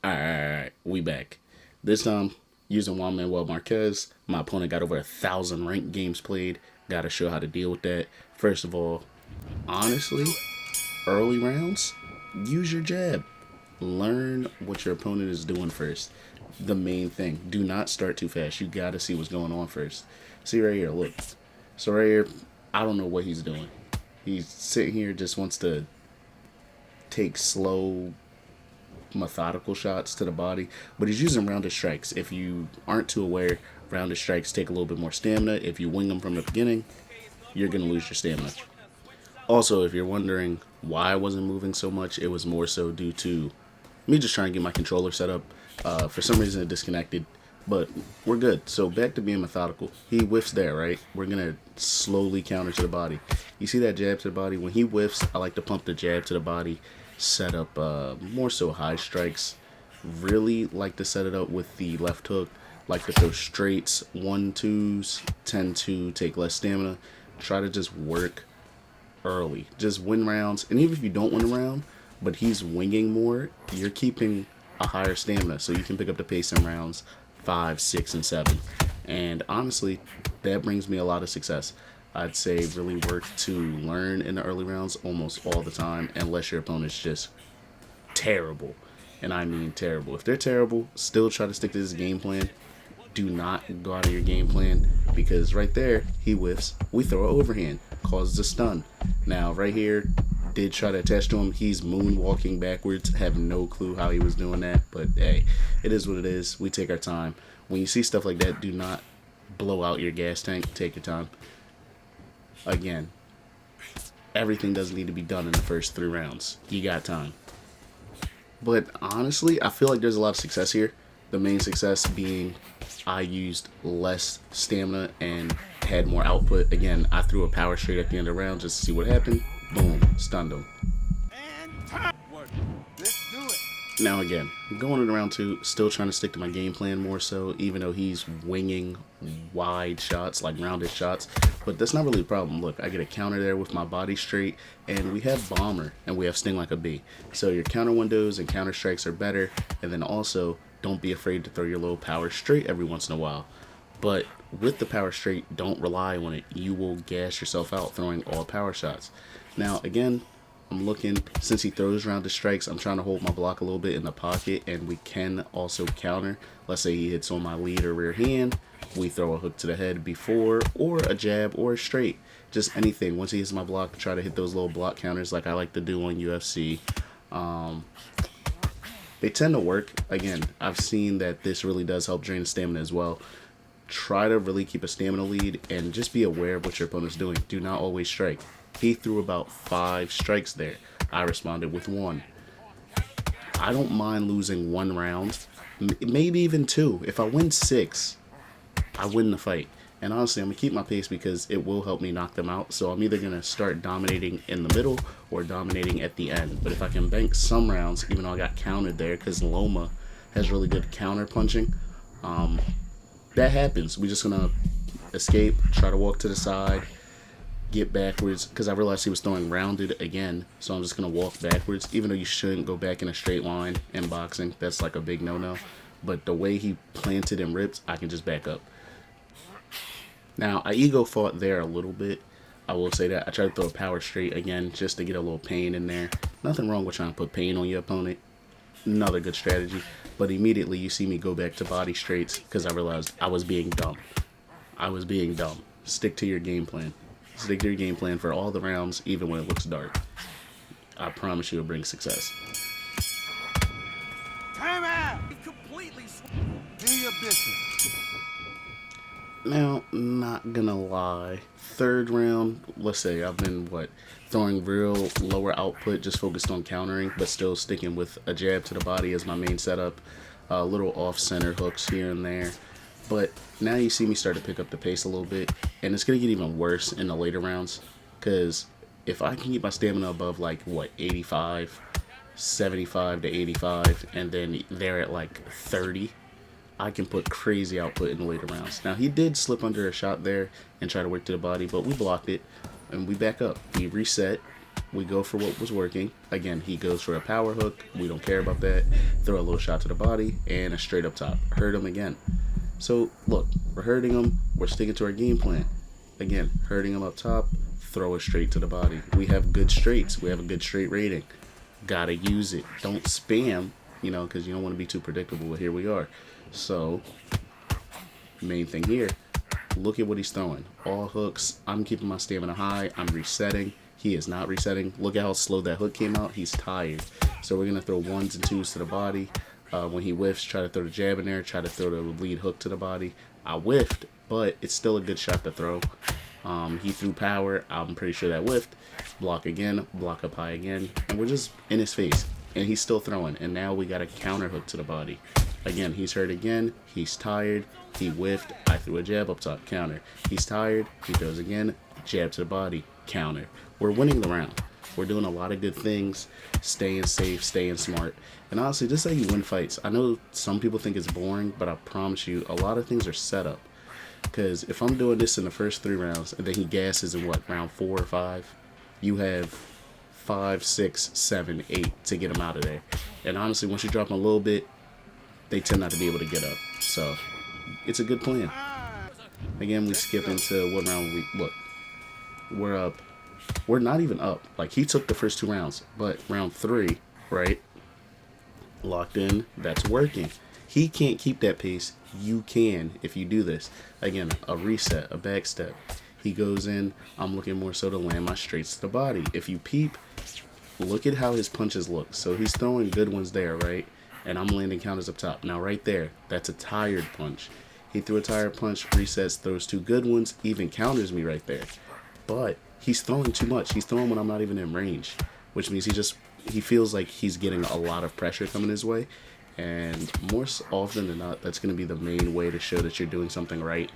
Alright, we back. This time, using Juan Manuel Marquez, my opponent got over 1,000 ranked games played. Gotta show how to deal with that. First of all, honestly, early rounds, use your jab. Learn what your opponent is doing first. The main thing, do not start too fast. You gotta see what's going on first. See right here, look. So right here, I don't know what he's doing. He's sitting here, just wants to take slow, methodical shots to the body, but he's using rounded strikes. If you aren't too aware, rounded strikes take a little bit more stamina. If you wing them from the beginning, you're going to lose your stamina. Also, if you're wondering why I wasn't moving so much, it was more so due to me just trying to get my controller set up. For some reason it disconnected, but we're good. So back to being methodical. He whiffs there, right? We're going to slowly counter to the body. You see that jab to the body? When he whiffs, I like to pump the jab to the body, set up more so high strikes. Really like to set it up with the left hook. Like to throw straights, 1-2s, 10-2, take less stamina. Try to just work early. Just win rounds. And even if you don't win a round, but he's winging more, you're keeping a higher stamina. So you can pick up the pace in rounds 5, 6, and 7. And honestly, that brings me a lot of success. I'd say really work to learn in the early rounds almost all the time, unless your opponent's just terrible. And I mean terrible. If they're terrible, still try to stick to this game plan. Do not go out of your game plan, because right there, he whiffs. We throw an overhand, causes a stun. Now, right here, did try to attach to him. He's moonwalking backwards. Have no clue how he was doing that, but hey, it is what it is. We take our time. When you see stuff like that, do not blow out your gas tank. Take your time. Again, everything doesn't need to be done in the first 3 rounds. You got time. But honestly, I feel like there's a lot of success here. The main success being I used less stamina and had more output. Again, I threw a power straight at the end of the round just to see what happened. Boom, stunned him. Now again, going into round 2, still trying to stick to my game plan more so, even though he's winging wide shots, like rounded shots. But that's not really a problem. Look, I get a counter there with my body straight, and we have bomber, and we have sting like a bee. So your counter windows and counter strikes are better, and then also, don't be afraid to throw your little power straight every once in a while. But with the power straight, don't rely on it. You will gas yourself out throwing all power shots. Now again, I'm looking, since he throws rounded strikes, I'm trying to hold my block a little bit in the pocket, and we can also counter. Let's say he hits on my lead or rear hand, we throw a hook to the head before, or a jab, or a straight. Just anything. Once he hits my block, try to hit those little block counters like I like to do on UFC. They tend to work. Again, I've seen that this really does help drain stamina as well. Try to really keep a stamina lead, and just be aware of what your opponent's doing. Do not always strike. He threw about 5 strikes there. I responded with 1. I don't mind losing 1 round, maybe even 2. If I win 6, I win the fight. And honestly, I'm going to keep my pace because it will help me knock them out. So I'm either going to start dominating in the middle or dominating at the end. But if I can bank some rounds, even though I got countered there because Loma has really good counter punching, that happens. We're just going to escape, try to walk to the side, get backwards, because I realized he was throwing rounded again, so I'm just going to walk backwards, even though you shouldn't go back in a straight line in boxing. That's like a big no-no. But the way he planted and ripped, I can just back up. Now, I ego fought there a little bit. I will say that. I tried to throw a power straight again, just to get a little pain in there. Nothing wrong with trying to put pain on your opponent. Another good strategy. But immediately you see me go back to body straights, because I realized I was being dumb. I was being dumb. Stick to your game plan. Stick to your game plan for all the rounds, even when it looks dark. I promise you it'll bring success. Time out! Completely do your business. Now, not gonna lie. 3rd round, let's say I've been, throwing real lower output, just focused on countering, but still sticking with a jab to the body as my main setup. Little off-center hooks here and there. But now you see me start to pick up the pace a little bit, and it's going to get even worse in the later rounds, because if I can keep my stamina above 85, 75 to 85, and then they're at 30, I can put crazy output in the later rounds. Now, he did slip under a shot there and try to work to the body, but we blocked it, and we back up. We reset, We go for what was working. Again, he goes for a power hook. We don't care about that. Throw a little shot to the body and a straight up top. Hurt him again. So, look, we're hurting him. We're sticking to our game plan. Again, hurting him up top. Throw it straight to the body. We have good straights. We have a good straight rating. Gotta use it. Don't spam, because you don't want to be too predictable. But here we are. So, main thing here, look at what he's throwing. All hooks. I'm keeping my stamina high. I'm resetting. He is not resetting. Look at how slow that hook came out. He's tired. So we're going to throw 1s and 2s to the body. When he whiffs, try to throw the jab in there. Try to throw the lead hook to the body. I whiffed, but it's still a good shot to throw. He threw power. I'm pretty sure that whiffed. Block again. Block up high again. And we're just in his face. And he's still throwing. And now we got a counter hook to the body. Again, he's hurt again. He's tired. He whiffed. I threw a jab up top. Counter. He's tired. He throws again. Jab to the body. Counter. We're winning the round. We're doing a lot of good things. Staying safe. Staying smart. And honestly, just how you win fights. I know some people think it's boring, but I promise you, a lot of things are set up. Because if I'm doing this in the first 3 rounds, and then he gasses in what, round 4 or 5, you have 5, 6, 7, 8 to get him out of there. And honestly, once you drop him a little bit, they tend not to be able to get up. So, it's a good plan. Again, we skip into what round we... Look, we're up. We're not even up. Like, he took the first 2 rounds. But round 3, right? Locked in. That's working. He can't keep that pace. You can if you do this. Again, a reset, a back step. He goes in. I'm looking more so to land my straights to the body. If you peep, look at how his punches look. So he's throwing good ones there, right? And I'm landing counters up top. Now right there, that's a tired punch. He threw a tired punch, resets, throws 2 good ones, even counters me right there. But he's throwing too much. He's throwing when I'm not even in range, which means he feels like he's getting a lot of pressure coming his way. And more often than not, that's going to be the main way to show that you're doing something right.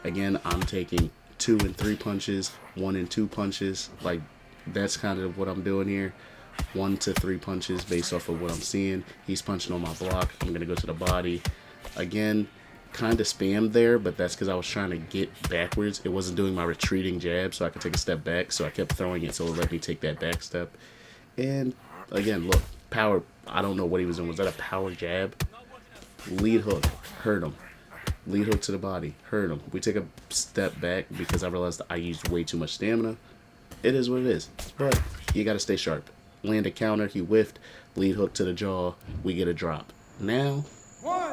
Again, I'm taking 2 and 3 punches, 1 and 2 punches. Like, that's kind of what I'm doing here. 1 to 3 punches based off of what I'm seeing. He's punching on my block. I'm going to go to the body. Again, kind of spammed there, but that's because I was trying to get backwards. It wasn't doing my retreating jab, so I could take a step back. So I kept throwing it, so it let me take that back step. And again, look, power. I don't know what he was doing. Was that a power jab? Lead hook. Hurt him. Lead hook to the body. Hurt him. We take a step back because I realized I used way too much stamina. It is what it is. But you got to stay sharp. Land a counter. He whiffed. Lead hook to the jaw. We get a drop. Now,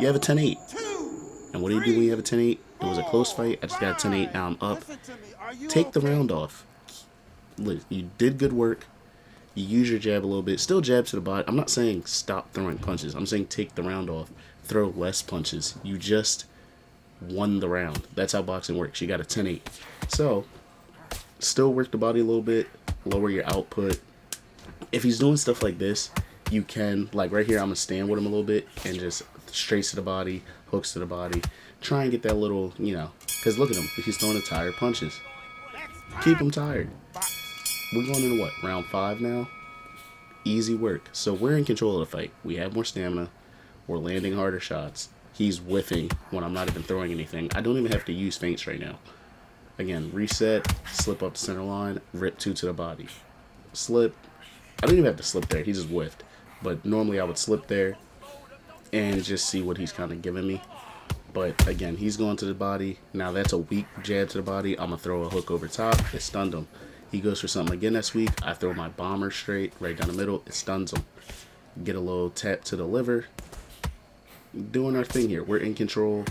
you have a 10-8. And what do you do when you have a 10-8? It was a close fight. I just got a 10-8. Now I'm up. Take the round off. You did good work. You use your jab a little bit. Still jab to the body. I'm not saying stop throwing punches. I'm saying take the round off. Throw less punches. You just won the round. That's how boxing works. You got a 10-8. So, still work the body a little bit. Lower your output. If he's doing stuff like this, you can, like right here, I'm going to stand with him a little bit and just straights to the body, hooks to the body. Try and get that little, because look at him. He's throwing the tired punches. Keep him tired. We're going into what? Round 5 now? Easy work. So we're in control of the fight. We have more stamina. We're landing harder shots. He's whiffing when I'm not even throwing anything. I don't even have to use feints right now. Again, reset, slip up the center line, rip 2 to the body. Slip. I didn't even have to slip there. He just whiffed. But normally I would slip there and just see what he's kind of giving me. But again, he's going to the body. Now that's a weak jab to the body. I'm going to throw a hook over top. It stunned him. He goes for something again next week. I throw my bomber straight right down the middle. It stuns him. Get a little tap to the liver. Doing our thing here. We're in control.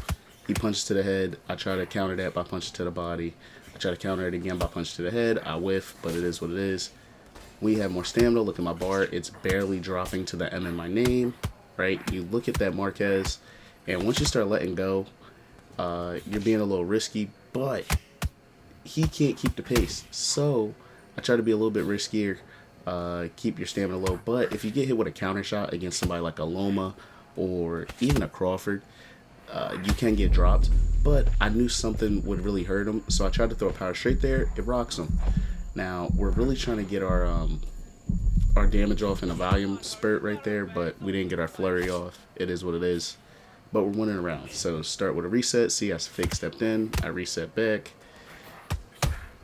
He punches to the head. I try to counter that by punching to the body. I try to counter it again by punching to the head. I whiff, but it is what it is. We have more stamina. Look at my bar. It's barely dropping to the M in my name. Right? You look at that Marquez, and once you start letting go, you're being a little risky, but he can't keep the pace. So I try to be a little bit riskier. Keep your stamina low. But if you get hit with a counter shot against somebody like a Loma or even a Crawford, you can get dropped. But I knew something would really hurt him, so I tried to throw a power straight there. It rocks him. Now we're really trying to get our damage off in a volume spurt right there, but we didn't get our flurry off. It is what it is. But we're winning around. So start with a reset. See, I fake stepped in. I reset back.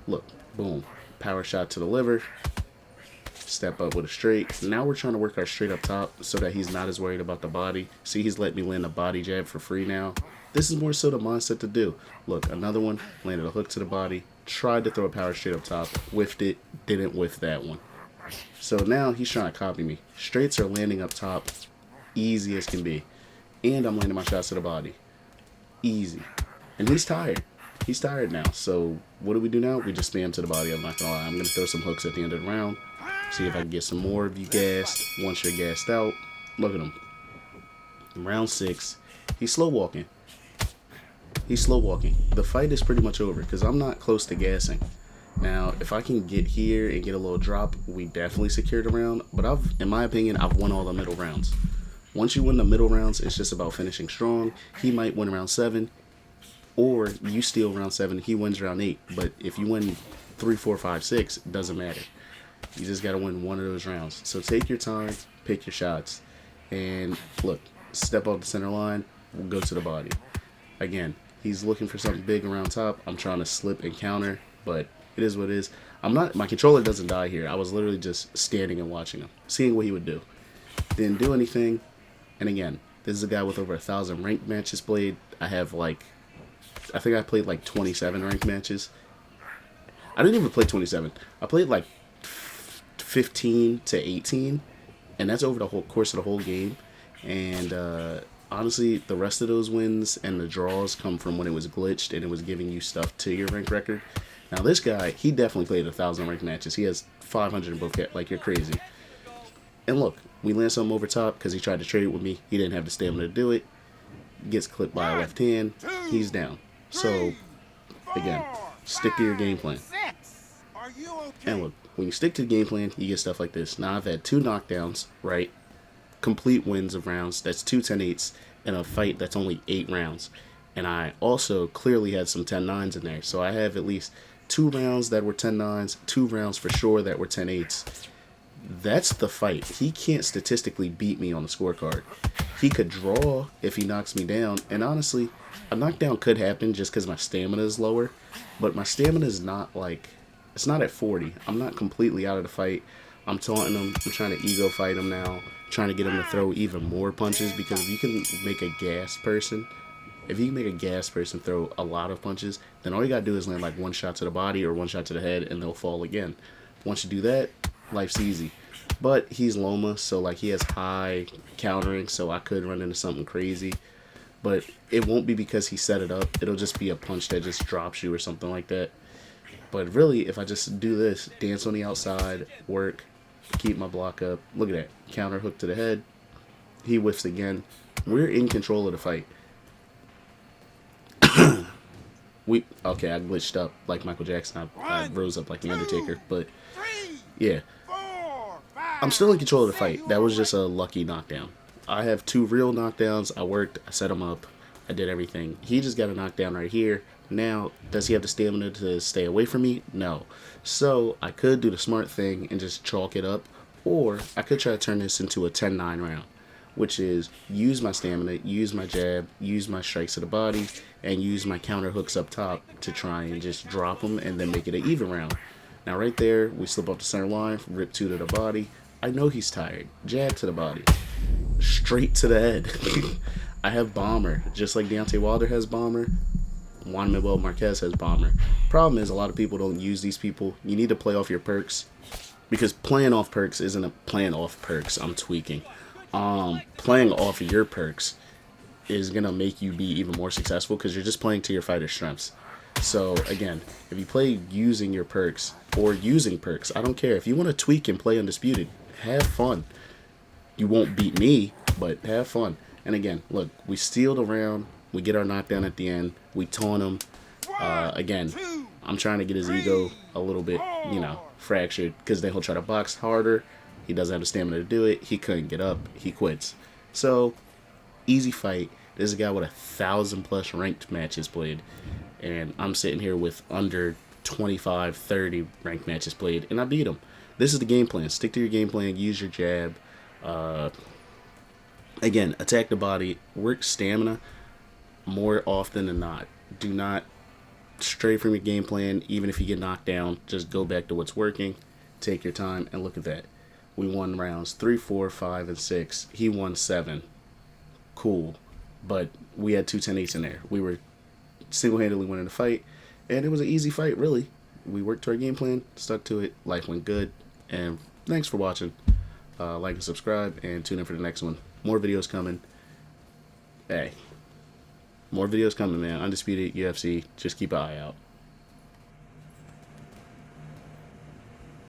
Look, boom. Power shot to the liver. step up with a straight. Now we're trying to work our straight up top so that he's not as worried about the body. See, he's letting me land a body jab for free now. This is more so the mindset to do. Look, another one, landed a hook to the body, tried to throw a power straight up top, whiffed it, didn't whiff that one. So now he's trying to copy me. Straights are landing up top, easy as can be. And I'm landing my shots to the body. Easy. And he's tired. He's tired now. So what do we do now? We just spam to the body. I'm not gonna lie. I'm gonna throw some hooks at the end of the round. See if I can get some more of you gassed. Once you're gassed out, look at him. Round 6. He's slow walking. He's slow walking. The fight is pretty much over because I'm not close to gassing. Now, if I can get here and get a little drop, we definitely secured the round. But in my opinion, I've won all the middle rounds. Once you win the middle rounds, it's just about finishing strong. He might win round 7, or you steal round 7, he wins round 8. But if you win 3, 4, 5, 6, it doesn't matter. You just got to win one of those rounds. So take your time, pick your shots, and look, step off the center line, we'll go to the body. Again, he's looking for something big around top. I'm trying to slip and counter, but it is what it is. My controller doesn't die here. I was literally just standing and watching him, seeing what he would do. Didn't do anything. And again, this is a guy with over 1,000 ranked matches played. I think I played like 27 ranked matches. I didn't even play 27. I played like 15 to 18, and that's over the whole course of the whole game. And honestly, the rest of those wins and the draws come from when it was glitched and it was giving you stuff to your rank record. Now this guy, he definitely played 1,000 ranked matches. He has 500 in both. Like, you're crazy. And look, we land something over top because he tried to trade with me. He didn't have the stamina to do it. Gets clipped by a left hand. He's down. So, again, stick to your game plan. And look, when you stick to the game plan, you get stuff like this. Now, I've had 2 knockdowns, right? Complete wins of rounds. That's 2 10-8s in a fight that's only 8 rounds. And I also clearly had some 10-9s in there. So I have at least 2 rounds that were 10-9s, 2 rounds for sure that were 10-8s. That's the fight. He can't statistically beat me on the scorecard. He could draw if he knocks me down. And honestly, a knockdown could happen just because my stamina is lower. But my stamina is not like, it's not at 40. I'm not completely out of the fight. I'm taunting him. I'm trying to ego fight him now. Trying to get him to throw even more punches, because if you can make a gas person throw a lot of punches, then all you gotta do is land like 1 shot to the body or 1 shot to the head and they'll fall again. Once you do that, life's easy. But he's Loma, so like he has high countering, so I could run into something crazy. But it won't be because he set it up. It'll just be a punch that just drops you or something like that. But really, if I just do this, dance on the outside, work, keep my block up. Look at that. Counter hook to the head. He whiffs again. We're in control of the fight. Okay, I glitched up like Michael Jackson. I rose up like The Undertaker. But, yeah. I'm still in control of the fight. That was just a lucky knockdown. I have 2 real knockdowns. I worked. I set him up. I did everything. He just got a knockdown right here. Now, does he have the stamina to stay away from me? No. So, I could do the smart thing and just chalk it up. Or, I could try to turn this into a 10-9 round. Which is, use my stamina, use my jab, use my strikes to the body, and use my counter hooks up top to try and just drop them and then make it an even round. Now, right there, we slip off the center line, rip 2 to the body. I know he's tired. Jab to the body. Straight to the head. I have Bomber. Just like Deontay Wilder has Bomber, Juan Manuel Marquez has Bomber. Problem is, a lot of people don't use these people. You need to play off your perks. Because playing off perks isn't a playing off perks. I'm tweaking. Playing off of your perks is going to make you be even more successful because you're just playing to your fighter's strengths. So, again, if you play using your perks or using perks, I don't care. If you want to tweak and play Undisputed, have fun. You won't beat me, but have fun. And again, look, we steal the round. We get our knockdown at the end. We taunt him. Again, I'm trying to get his ego a little bit, fractured because then he'll try to box harder. He doesn't have the stamina to do it. He couldn't get up. He quits. So, easy fight. This is a guy with 1,000+ ranked matches played. And I'm sitting here with under 25, 30 ranked matches played. And I beat him. This is the game plan. Stick to your game plan. Use your jab. Again, attack the body. Work stamina more often than not. Do not stray from your game plan. Even if you get knocked down, just go back to what's working. Take your time. And look at that. We won rounds 3, 4, 5, and 6. He won 7. Cool. But we had 2 10-8s in there. We were single-handedly winning the fight, and it was an easy fight, really. We worked to our game plan, stuck to it, life went good, and thanks for watching. Like and subscribe, and tune in for the next one. More videos coming. Hey, more videos coming, man. Undisputed, UFC, just keep an eye out.